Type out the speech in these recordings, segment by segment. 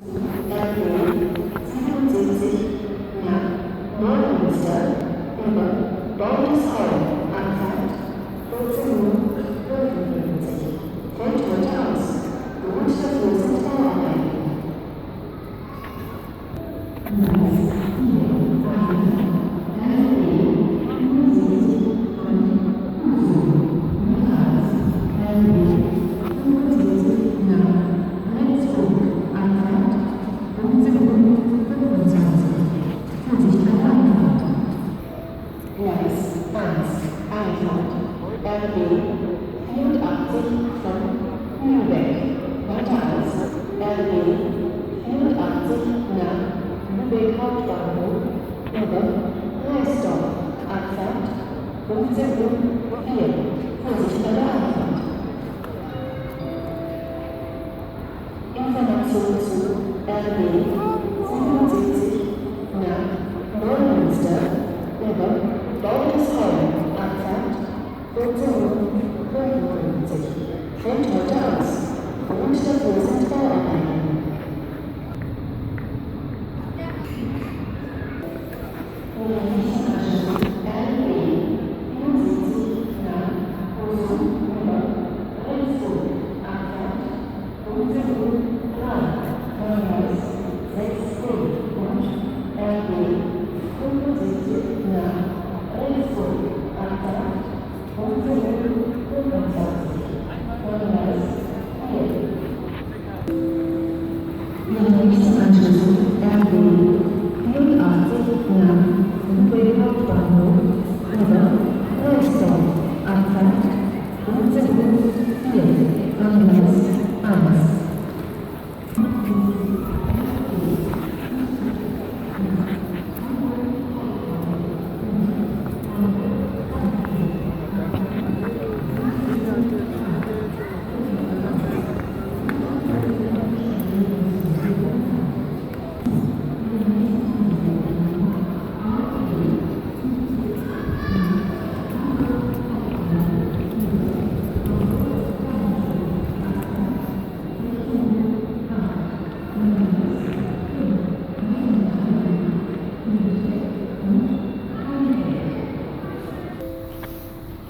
RB 77 nach Neumünster über Bordesholm Anfahrt 14:55 fällt heute aus. Grund dafür sind Bauarbeiten. Gleis 1, Einfahrt, RB 84 von Lübeck, weiter als RB 84 nach Lübeck Hauptbahnhof über Reisdorf, Abfahrt 15:04, Vorsicht bei der Anfahrt. Information zu RB 77 nach Neumünster über Bordesholm Abfahrt 14:55 fällt heute aus. Grund dafür sind Bauarbeiten.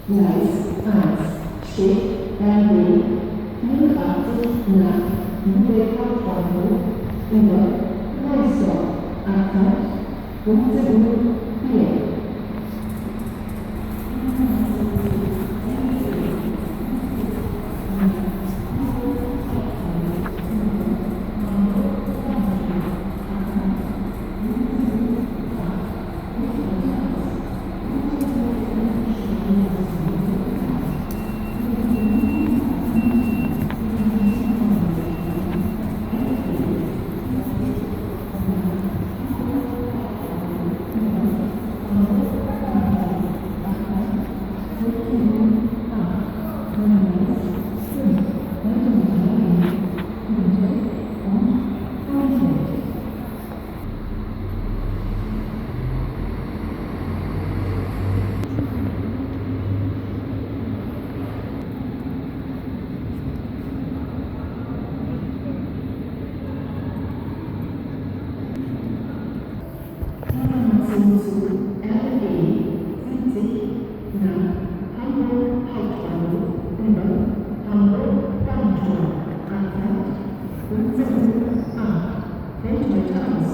Gleis 1 steht RB 84 nach Lübeck Hauptbahnhof über Reisdorf, Abfahrt 15:04. Zu RB 70 nach Hamburg Hauptbahnhof über Hamburg Bahntor, Abfahrt 15:08 fällt heute aus.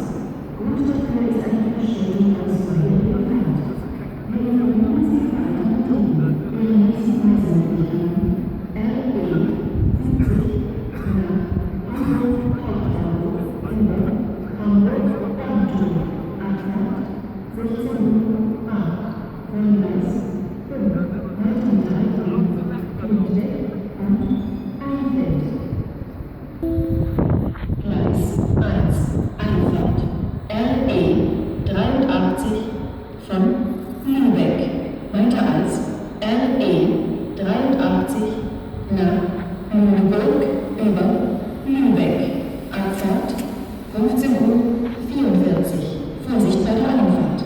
Grund dafür ist eine Verspätung aus Bayern bekannt. Wir informieren Sie weiter um Ihre nächsten Reisemöglichkeiten. RB 70 nach Hamburg Hauptbahnhof über Hamburg Bahntor, Abfahrt 16:08, Gleis 5, weitere 3 Punkte und Einfeld. Gleis 1, Einfahrt, RE 83 von Lübeck, weiter als RE 83 nach Lüneburg über Lübeck, Abfahrt 15:44, Vorsicht bei der Einfahrt.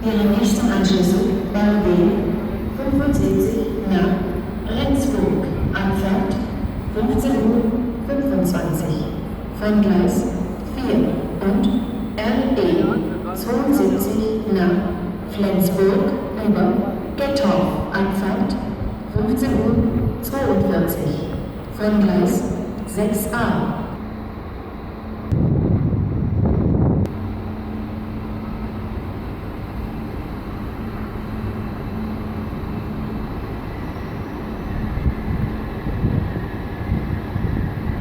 Ihre nächste Anschlüsse RB 75 nach Rendsburg, Abfahrt 15:25 Uhr von Gleis 4 und RE 72 nach Flensburg über Gettorf, Abfahrt 15:42 Uhr von Gleis 6a.